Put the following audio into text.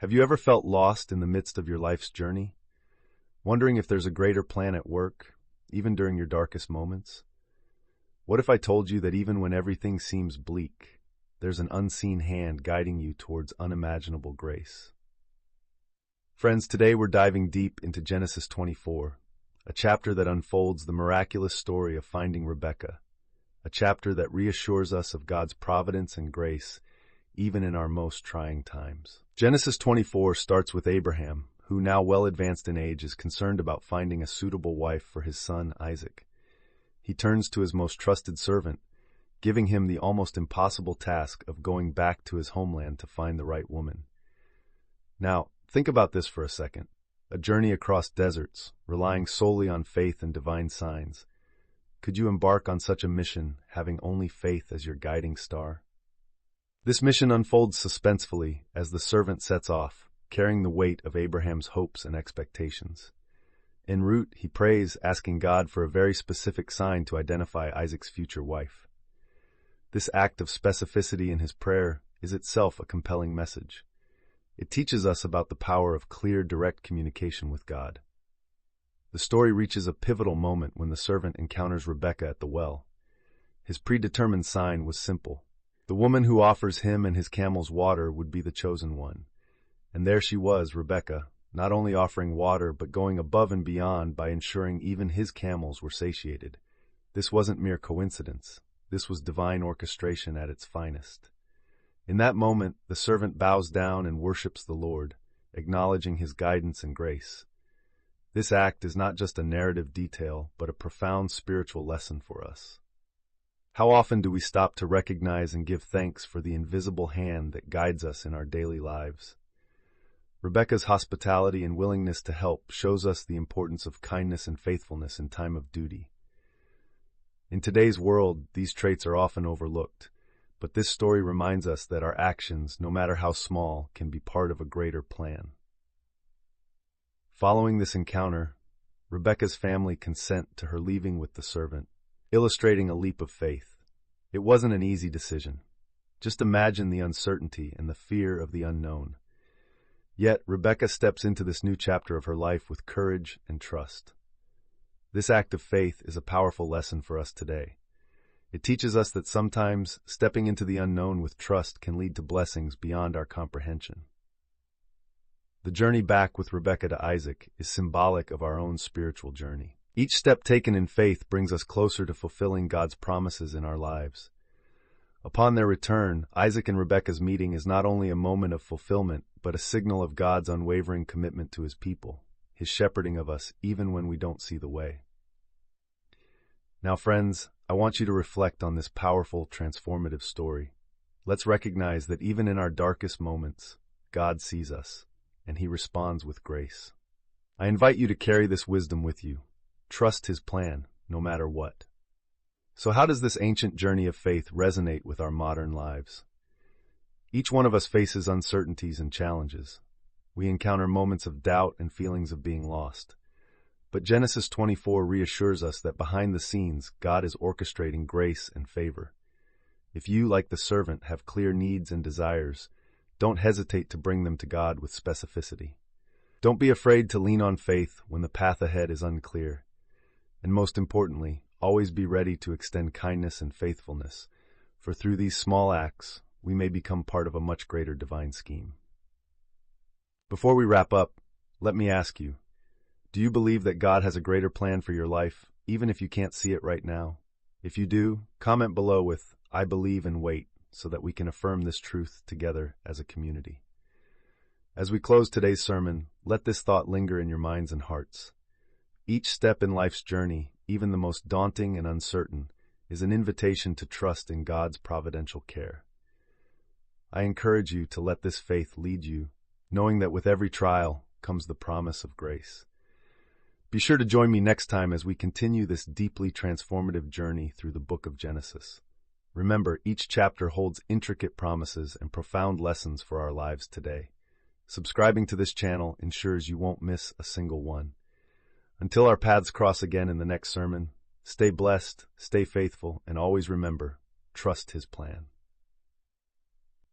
Have you ever felt lost in the midst of your life's journey? Wondering if there's a greater plan at work, even during your darkest moments? What if I told you that even when everything seems bleak, there's an unseen hand guiding you towards unimaginable grace? Friends, today we're diving deep into Genesis 24, a chapter that unfolds the miraculous story of finding Rebekah, a chapter that reassures us of God's providence and grace even in our most trying times. Genesis 24 starts with Abraham, who, now well advanced in age, is concerned about finding a suitable wife for his son Isaac. He turns to his most trusted servant, giving him the almost impossible task of going back to his homeland to find the right woman. Now, think about this for a second. A journey across deserts, relying solely on faith and divine signs. Could you embark on such a mission, having only faith as your guiding star? This mission unfolds suspensefully as the servant sets off, carrying the weight of Abraham's hopes and expectations. En route, he prays, asking God for a very specific sign to identify Isaac's future wife. This act of specificity in his prayer is itself a compelling message. It teaches us about the power of clear, direct communication with God. The story reaches a pivotal moment when the servant encounters Rebekah at the well. His predetermined sign was simple. The woman who offers him and his camels water would be the chosen one. And there she was, Rebekah, not only offering water but going above and beyond by ensuring even his camels were satiated. This wasn't mere coincidence. This was divine orchestration at its finest. In that moment, the servant bows down and worships the Lord, acknowledging his guidance and grace. This act is not just a narrative detail, but a profound spiritual lesson for us. How often do we stop to recognize and give thanks for the invisible hand that guides us in our daily lives? Rebekah's hospitality and willingness to help shows us the importance of kindness and faithfulness in time of duty. In today's world, these traits are often overlooked, but this story reminds us that our actions, no matter how small, can be part of a greater plan. Following this encounter, Rebekah's family consent to her leaving with the servant, illustrating a leap of faith. It wasn't an easy decision. Just imagine the uncertainty and the fear of the unknown. Yet, Rebekah steps into this new chapter of her life with courage and trust. This act of faith is a powerful lesson for us today. It teaches us that sometimes stepping into the unknown with trust can lead to blessings beyond our comprehension. The journey back with Rebekah to Isaac is symbolic of our own spiritual journey. Each step taken in faith brings us closer to fulfilling God's promises in our lives. Upon their return, Isaac and Rebekah's meeting is not only a moment of fulfillment, but a signal of God's unwavering commitment to his people, his shepherding of us even when we don't see the way. Now, friends, I want you to reflect on this powerful, transformative story. Let's recognize that even in our darkest moments, God sees us, and he responds with grace. I invite you to carry this wisdom with you. Trust his plan, no matter what. So how does this ancient journey of faith resonate with our modern lives? Each one of us faces uncertainties and challenges. We encounter moments of doubt and feelings of being lost. But Genesis 24 reassures us that behind the scenes, God is orchestrating grace and favor. If you, like the servant, have clear needs and desires, don't hesitate to bring them to God with specificity. Don't be afraid to lean on faith when the path ahead is unclear. And most importantly, always be ready to extend kindness and faithfulness, for through these small acts, we may become part of a much greater divine scheme. Before we wrap up, let me ask you, do you believe that God has a greater plan for your life, even if you can't see it right now? If you do, comment below with, "I believe and wait," so that we can affirm this truth together as a community. As we close today's sermon, let this thought linger in your minds and hearts. Each step in life's journey, even the most daunting and uncertain, is an invitation to trust in God's providential care. I encourage you to let this faith lead you, knowing that with every trial comes the promise of grace. Be sure to join me next time as we continue this deeply transformative journey through the book of Genesis. Remember, each chapter holds intricate promises and profound lessons for our lives today. Subscribing to this channel ensures you won't miss a single one. Until our paths cross again in the next sermon, stay blessed, stay faithful, and always remember, trust his plan.